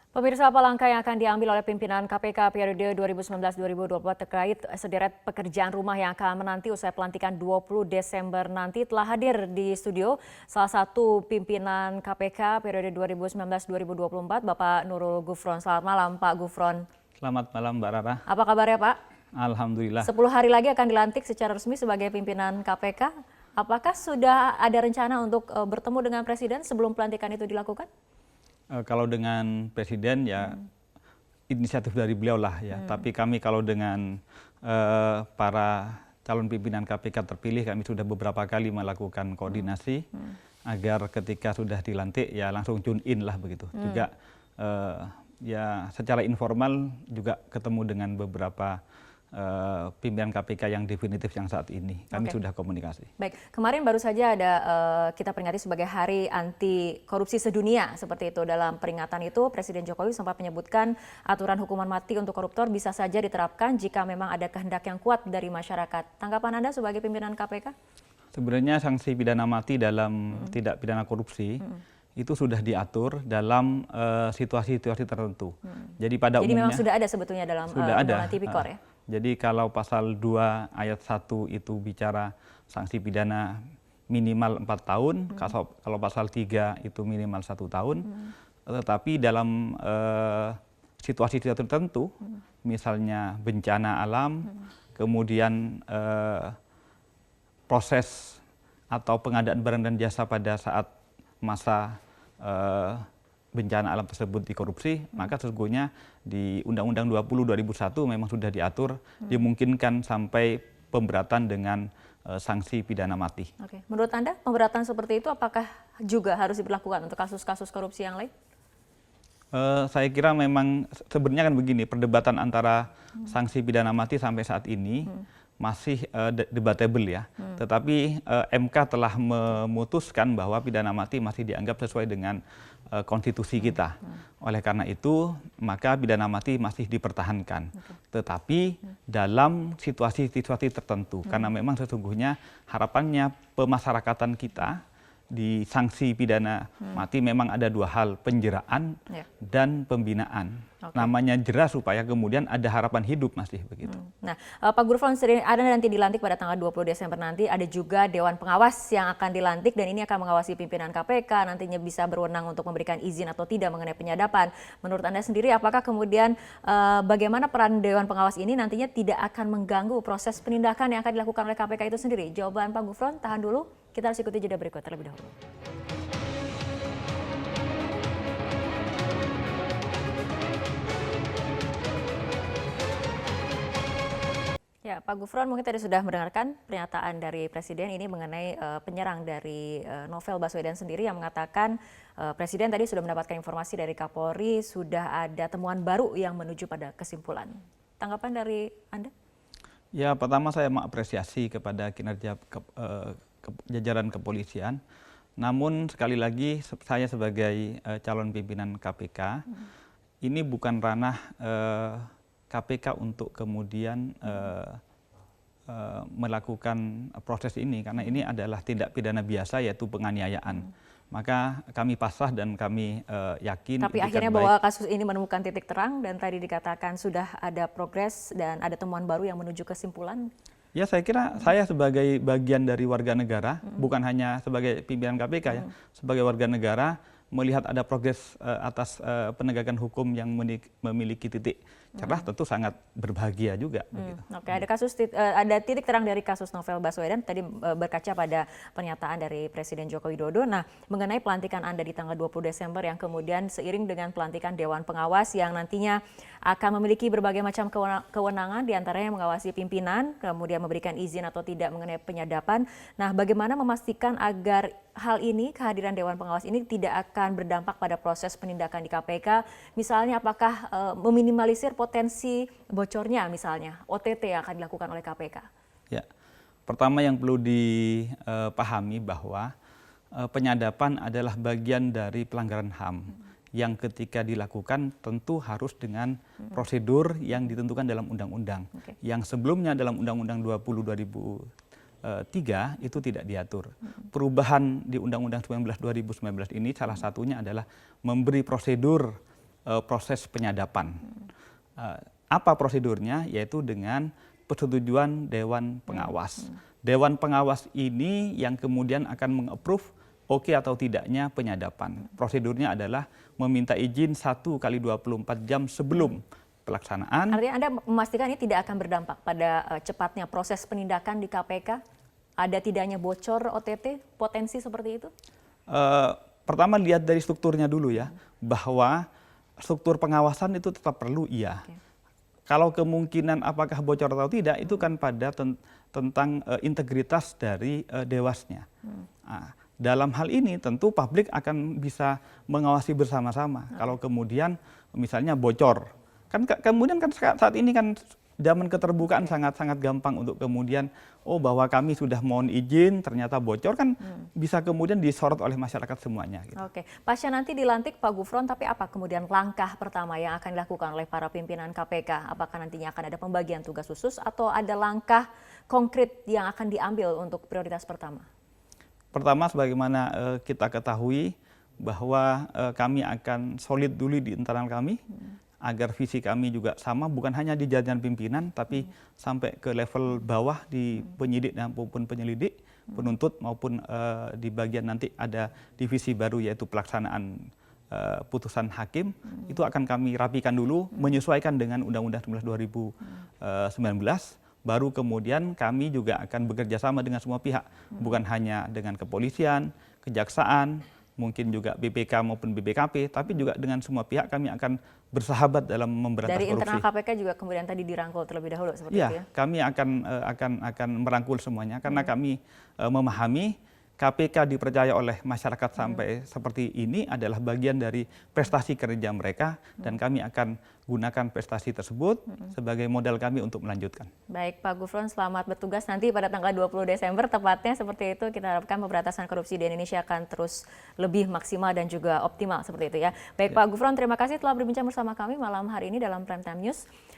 Pemirsa, apa langkah yang akan diambil oleh pimpinan KPK periode 2019-2024 terkait sederet pekerjaan rumah yang akan menanti usai pelantikan 20 Desember nanti? Telah hadir di studio salah satu pimpinan KPK periode 2019-2024, Bapak Nurul Gufron. Selamat malam, Pak Gufron. Selamat malam, Mbak Rara. Apa kabarnya, Pak? Alhamdulillah. 10 hari lagi akan dilantik secara resmi sebagai pimpinan KPK. Apakah sudah ada rencana untuk bertemu dengan Presiden sebelum pelantikan itu dilakukan? Kalau dengan Presiden ya inisiatif dari beliau lah ya. Tapi kami kalau dengan para calon pimpinan KPK terpilih, kami sudah beberapa kali melakukan koordinasi agar ketika sudah dilantik ya langsung tune in lah begitu. Juga ya secara informal juga ketemu dengan beberapa pimpinan KPK yang definitif yang saat ini. Kami sudah komunikasi. Baik, kemarin baru saja ada kita peringati sebagai Hari Anti Korupsi Sedunia seperti itu. Dalam peringatan itu Presiden Jokowi sempat menyebutkan aturan hukuman mati untuk koruptor bisa saja diterapkan jika memang ada kehendak yang kuat dari masyarakat. Tanggapan Anda sebagai pimpinan KPK? Sebenarnya sanksi pidana mati dalam tindak pidana korupsi itu sudah diatur dalam situasi-situasi tertentu. Jadi pada umumnya memang sudah ada sebetulnya dalam Undang-Undang Tipikor ya? Jadi kalau pasal 2 ayat 1 itu bicara sanksi pidana minimal 4 tahun, kalau pasal 3 itu minimal 1 tahun, tetapi dalam situasi tertentu, misalnya bencana alam, kemudian proses atau pengadaan barang dan jasa pada saat masa bencana alam tersebut dikorupsi, maka sesungguhnya di Undang-Undang 20/2001 memang sudah diatur dimungkinkan sampai pemberatan dengan sanksi pidana mati. Oke. Menurut Anda pemberatan seperti itu apakah juga harus diberlakukan untuk kasus-kasus korupsi yang lain? Saya kira memang sebenarnya kan begini, perdebatan antara sanksi pidana mati sampai saat ini masih debatable ya. Tetapi MK telah memutuskan bahwa pidana mati masih dianggap sesuai dengan konstitusi kita. Oleh karena itu, maka pidana mati masih dipertahankan. Tetapi dalam situasi-situasi tertentu, karena memang sesungguhnya harapannya pemasarakatan kita di sanksi pidana mati memang ada dua hal, penjeraan dan pembinaan. Namanya jerah supaya kemudian ada harapan hidup masih begitu. Nah, Pak Gufron, ada nanti dilantik pada tanggal 20 Desember nanti, ada juga Dewan Pengawas yang akan dilantik dan ini akan mengawasi pimpinan KPK, nantinya bisa berwenang untuk memberikan izin atau tidak mengenai penyadapan. Menurut Anda sendiri, apakah kemudian bagaimana peran Dewan Pengawas ini nantinya tidak akan mengganggu proses penindakan yang akan dilakukan oleh KPK itu sendiri? Jawaban Pak Gufron, tahan dulu, kita harus ikuti jeda berikut terlebih dahulu. Ya, Pak Gufron mungkin tadi sudah mendengarkan pernyataan dari Presiden ini mengenai penyerang dari Novel Baswedan sendiri yang mengatakan Presiden tadi sudah mendapatkan informasi dari Kapolri sudah ada temuan baru yang menuju pada kesimpulan. Tanggapan dari Anda? Ya, pertama saya mengapresiasi kepada kinerja jajaran kepolisian. Namun sekali lagi saya sebagai calon pimpinan KPK, ini bukan ranah KPK untuk kemudian melakukan proses ini, karena ini adalah tindak pidana biasa yaitu penganiayaan. Maka kami pasrah dan kami yakin. Tapi akhirnya bahwa kasus ini menemukan titik terang dan tadi dikatakan sudah ada progres dan ada temuan baru yang menuju kesimpulan. Ya, saya kira saya sebagai bagian dari warga negara, bukan hanya sebagai pimpinan KPK ya, sebagai warga negara melihat ada progres atas penegakan hukum yang memiliki titik cerah tentu sangat berbahagia juga. Begitu. Oke, ada titik terang dari kasus Novel Baswedan tadi berkaca pada pernyataan dari Presiden Joko Widodo. Nah, mengenai pelantikan Anda di tanggal 20 Desember yang kemudian seiring dengan pelantikan Dewan Pengawas yang nantinya akan memiliki berbagai macam kewenangan, diantaranya mengawasi pimpinan, kemudian memberikan izin atau tidak mengenai penyadapan. Nah, bagaimana memastikan agar hal ini, kehadiran Dewan Pengawas ini tidak akan berdampak pada proses penindakan di KPK? Misalnya apakah meminimalisir potensi bocornya misalnya OTT yang akan dilakukan oleh KPK? Ya, pertama yang perlu dipahami bahwa penyadapan adalah bagian dari pelanggaran HAM yang ketika dilakukan tentu harus dengan prosedur yang ditentukan dalam undang-undang. Yang sebelumnya dalam Undang-Undang 20/2003 itu tidak diatur. Perubahan di Undang-Undang 19 2019 ini salah satunya adalah memberi prosedur proses penyadapan. Apa prosedurnya? Yaitu dengan persetujuan Dewan Pengawas. Dewan Pengawas ini yang kemudian akan meng-approve oke atau tidaknya penyadapan. Prosedurnya adalah meminta izin 1 kali 24 jam sebelum pelaksanaan. Artinya Anda memastikan ini tidak akan berdampak pada cepatnya proses penindakan di KPK? Ada tidaknya bocor OTT, potensi seperti itu? Pertama lihat dari strukturnya dulu ya, bahwa struktur pengawasan itu tetap perlu iya. Kalau kemungkinan apakah bocor atau tidak itu kan pada tentang integritas dari Dewasnya. Nah, dalam hal ini tentu publik akan bisa mengawasi bersama-sama. Kalau kemudian misalnya bocor, kan kemudian kan saat ini kan zaman keterbukaan sangat-sangat gampang untuk kemudian bahwa kami sudah mohon izin ternyata bocor kan bisa kemudian disorot oleh masyarakat semuanya. Gitu. Oke, pasca nanti dilantik Pak Gufron, tapi apa kemudian langkah pertama yang akan dilakukan oleh para pimpinan KPK? Apakah nantinya akan ada pembagian tugas khusus atau ada langkah konkret yang akan diambil untuk prioritas pertama? Pertama, sebagaimana kita ketahui bahwa kami akan solid dulu di internal kami, agar visi kami juga sama, bukan hanya di jajaran pimpinan, tapi sampai ke level bawah di penyidik maupun penyelidik, penuntut maupun di bagian nanti ada divisi baru yaitu pelaksanaan putusan hakim. Itu akan kami rapikan dulu, menyesuaikan dengan Undang-Undang 19 2019. Baru kemudian kami juga akan bekerja sama dengan semua pihak, bukan hanya dengan kepolisian, kejaksaan, mungkin juga BPK maupun BPKP, tapi juga dengan semua pihak kami akan bersahabat dalam memberantas korupsi. Dari internal KPK juga kemudian tadi dirangkul terlebih dahulu seperti itu ya? Kami akan merangkul semuanya karena kami memahami KPK dipercaya oleh masyarakat sampai seperti ini adalah bagian dari prestasi kerja mereka dan kami akan gunakan prestasi tersebut sebagai modal kami untuk melanjutkan. Baik Pak Gufron, selamat bertugas nanti pada tanggal 20 Desember tepatnya seperti itu. Kita harapkan pemberantasan korupsi di Indonesia akan terus lebih maksimal dan juga optimal seperti itu ya. Baik Pak Gufron, terima kasih telah berbincang bersama kami malam hari ini dalam Prime Time News.